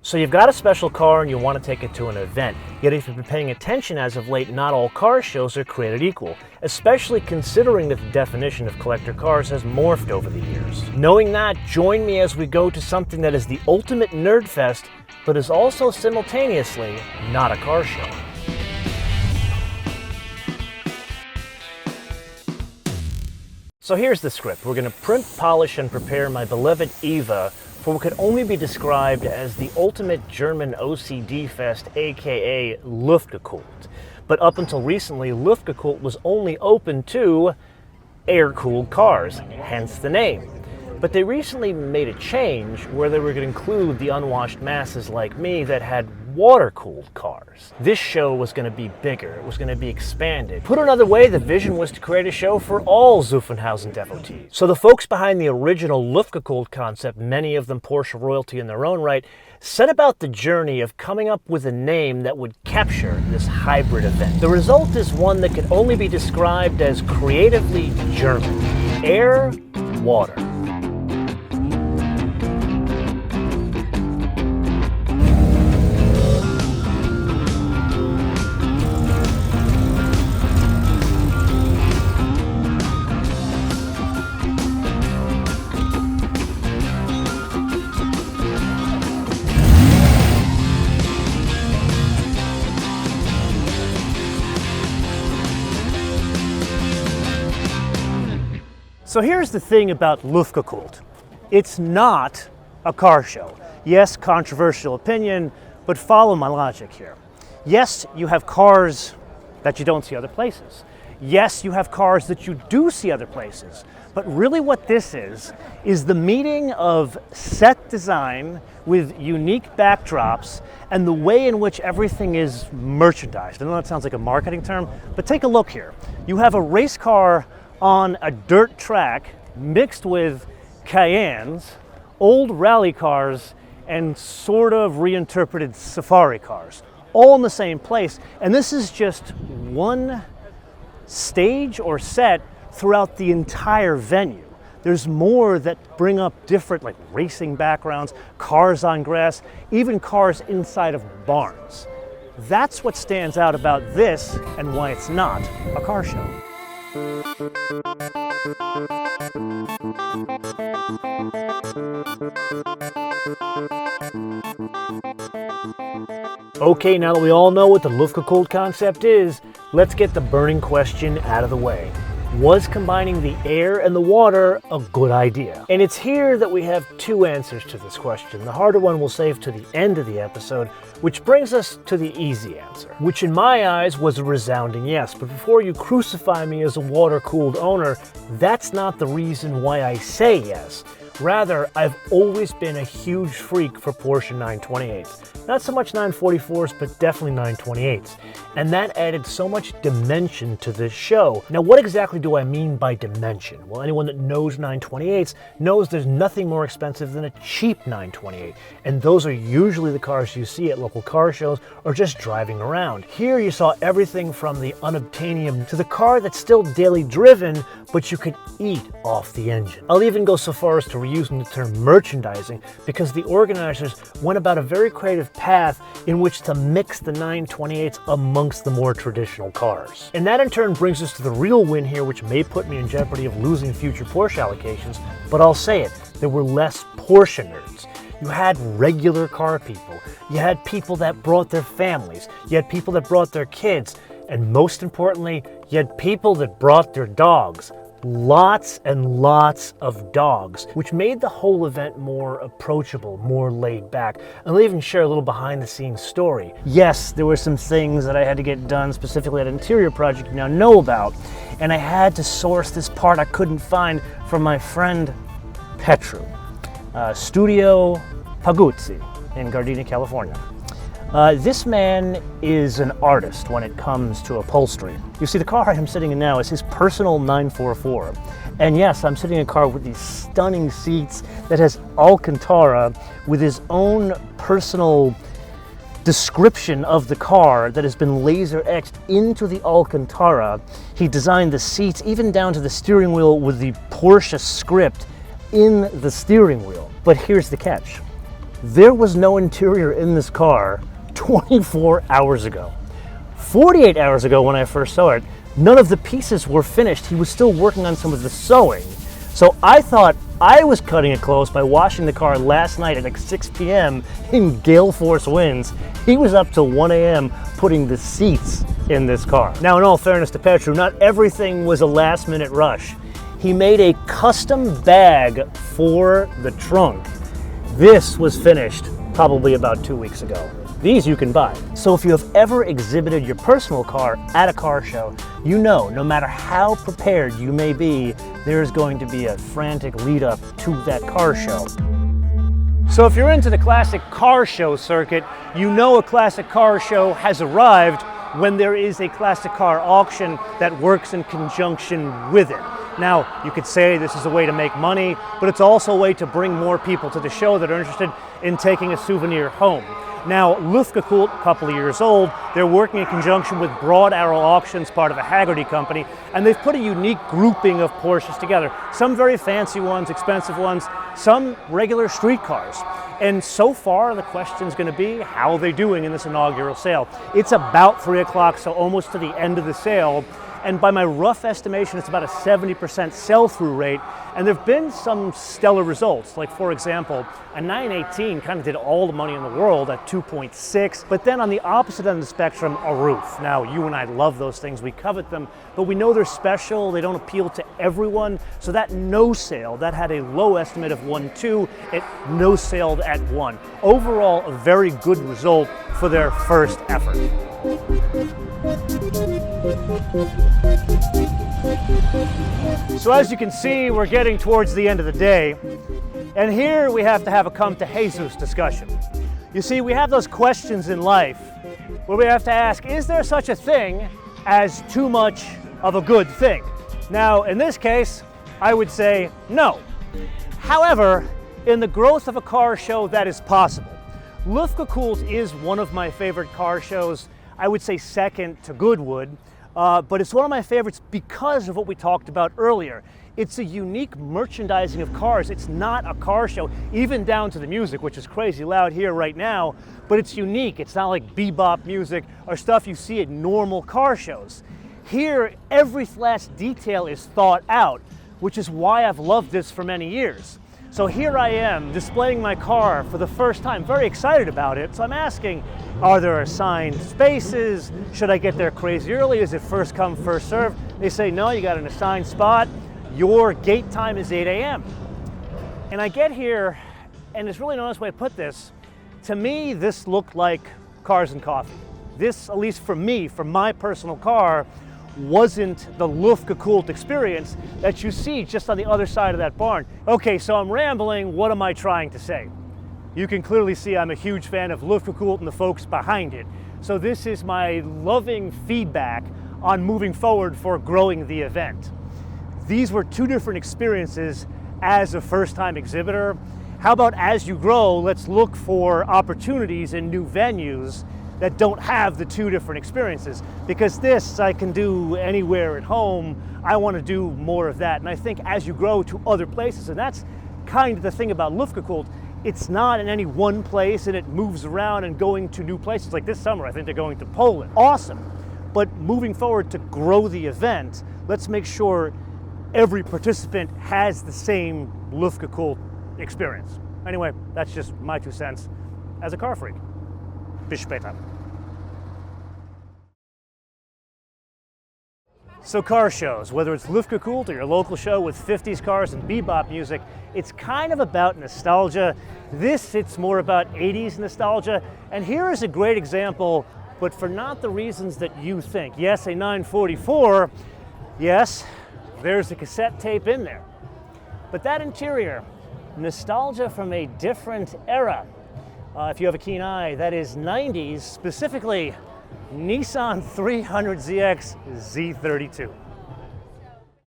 So you've got a special car and you want to take it to an event. Yet if you've been paying attention as of late, not all car shows are created equal, especially considering that the definition of collector cars has morphed over the years. Knowing that, join me as we go to something that is the ultimate nerd fest, but is also simultaneously not a car show. So here's the script. We're going to print, polish, and prepare my beloved Eva for what could only be described as the ultimate German OCD fest, aka Luftgekühlt. But up until recently, Luftgekühlt was only open to air-cooled cars, hence the name. But they recently made a change where they were going to include the unwashed masses like me that had water-cooled cars. This show was going to be bigger, it was going to be expanded. Put another way, the vision was to create a show for all Zuffenhausen devotees. So the folks behind the original Luftgekühlt concept, many of them Porsche royalty in their own right, set about the journey of coming up with a name that would capture this hybrid event. The result is one that could only be described as creatively German. Air, water. So here's the thing about Luftgekühlt. It's not a car show. Yes, controversial opinion, but follow my logic here. Yes, you have cars that you don't see other places. Yes, you have cars that you do see other places. But really what this is the meeting of set design with unique backdrops and the way in which everything is merchandised. I know that sounds like a marketing term, but take a look here. You have a race car on a dirt track mixed with Cayennes, old rally cars, and sort of reinterpreted safari cars, all in the same place. And this is just one stage or set throughout the entire venue. There's more that bring up different, like racing backgrounds, cars on grass, even cars inside of barns. That's what stands out about this and why it's not a car show. Okay, now that we all know what the Luftgekühlt concept is, let's get the burning question out of the way. Was combining the air and the water a good idea? And it's here that we have two answers to this question. The harder one we'll save to the end of the episode, which brings us to the easy answer, which in my eyes was a resounding yes. But before you crucify me as a water-cooled owner, that's not the reason why I say yes. Rather, I've always been a huge freak for Porsche 928s. Not so much 944s, but definitely 928s. And that added so much dimension to this show. Now, what exactly do I mean by dimension? Well, anyone that knows 928s knows there's nothing more expensive than a cheap 928. And those are usually the cars you see at local car shows or just driving around. Here you saw everything from the unobtainium to the car that's still daily driven, but you could eat off the engine. I'll even go so far as to reusing the term merchandising because the organizers went about a very creative path in which to mix the 928s amongst the more traditional cars. And that in turn brings us to the real win here, which may put me in jeopardy of losing future Porsche allocations, but I'll say it, there were less Porsche nerds. You had regular car people, you had people that brought their families, you had people that brought their kids, and most importantly, you had people that brought their dogs. Lots and lots of dogs, which made the whole event more approachable, more laid back. And I'll even share a little behind the scenes story. Yes, there were some things that I had to get done, specifically at interior project you now know about, and I had to source this part I couldn't find from my friend Petru, Studio Paguzzi in Gardena, California. This man is an artist when it comes to upholstery. You see, the car I'm sitting in now is his personal 944. And yes, I'm sitting in a car with these stunning seats that has Alcantara with his own personal description of the car that has been laser etched into the Alcantara. He designed the seats even down to the steering wheel with the Porsche script in the steering wheel. But here's the catch. There was no interior in this car 24 hours ago. 48 hours ago when I first saw it, none of the pieces were finished. He was still working on some of the sewing. So I thought I was cutting it close by washing the car last night at like 6 p.m. in gale force winds. He was up till 1 a.m. putting the seats in this car. Now, in all fairness to Petru, not everything was a last minute rush. He made a custom bag for the trunk. This was finished probably about 2 weeks ago. These you can buy. So if you have ever exhibited your personal car at a car show, you know no matter how prepared you may be, there's going to be a frantic lead up to that car show. So if you're into the classic car show circuit, you know a classic car show has arrived when there is a classic car auction that works in conjunction with it. Now, you could say this is a way to make money, but it's also a way to bring more people to the show that are interested in taking a souvenir home. Now, Luftgekühlt, a couple of years old, they're working in conjunction with Broad Arrow Auctions, part of a Haggerty company, and they've put a unique grouping of Porsches together. Some very fancy ones, expensive ones, some regular street cars. And so far, the question's going to be, how are they doing in this inaugural sale? It's about 3 o'clock, so almost to the end of the sale. And by my rough estimation, it's about a 70% sell-through rate. And there have been some stellar results. Like, for example, a 918 kind of did all the money in the world at 2.6. But then on the opposite end of the spectrum, a roof. Now, you and I love those things. We covet them. But we know they're special. They don't appeal to everyone. So that no sale, that had a low estimate of 1.2. It no sailed at 1. Overall, a very good result for their first effort. So as you can see, we're getting towards the end of the day, and here we have to have a come to Jesus discussion. You see, we have those questions in life where we have to ask, is there such a thing as too much of a good thing? Now, in this case, I would say no. However, in the growth of a car show, that is possible. Luftgekühlt is one of my favorite car shows. I would say second to Goodwood, but it's one of my favorites because of what we talked about earlier. It's a unique merchandising of cars. It's not a car show, even down to the music, which is crazy loud here right now, but it's unique. It's not like bebop music or stuff you see at normal car shows. Here, every last detail is thought out, which is why I've loved this for many years. So here I am displaying my car for the first time, very excited about it. So I'm asking, are there assigned spaces? Should I get there crazy early? Is it first come, first serve? They say, no, you got an assigned spot. Your gate time is 8 a.m. And I get here, and there's really no nice way to put this. To me, this looked like cars and coffee. This, at least for me, for my personal car, wasn't the Luftgekühlt experience that you see just on the other side of that barn. Okay, so I'm rambling. What am I trying to say? You can clearly see I'm a huge fan of Luftgekühlt and the folks behind it. So this is my loving feedback on moving forward for growing the event. These were two different experiences as a first-time exhibitor. How about as you grow, let's look for opportunities in new venues that don't have the two different experiences, because this I can do anywhere at home. I want to do more of that, and I think as you grow to other places, and that's kind of the thing about Luftgekühlt, it's not in any one place and it moves around and going to new places. Like this summer, I think they're going to Poland. Awesome. But moving forward to grow the event, let's make sure every participant has the same Luftgekühlt experience. Anyway, that's just my 2 cents as a car freak. Bis später. So car shows, whether it's Luftgekühlt or your local show with 50s cars and bebop music, it's kind of about nostalgia. This, it's more about 80s nostalgia. And here is a great example, but for not the reasons that you think. Yes, a 944, yes, there's a cassette tape in there. But that interior, nostalgia from a different era. If you have a keen eye, that is 90s, specifically Nissan 300ZX Z32.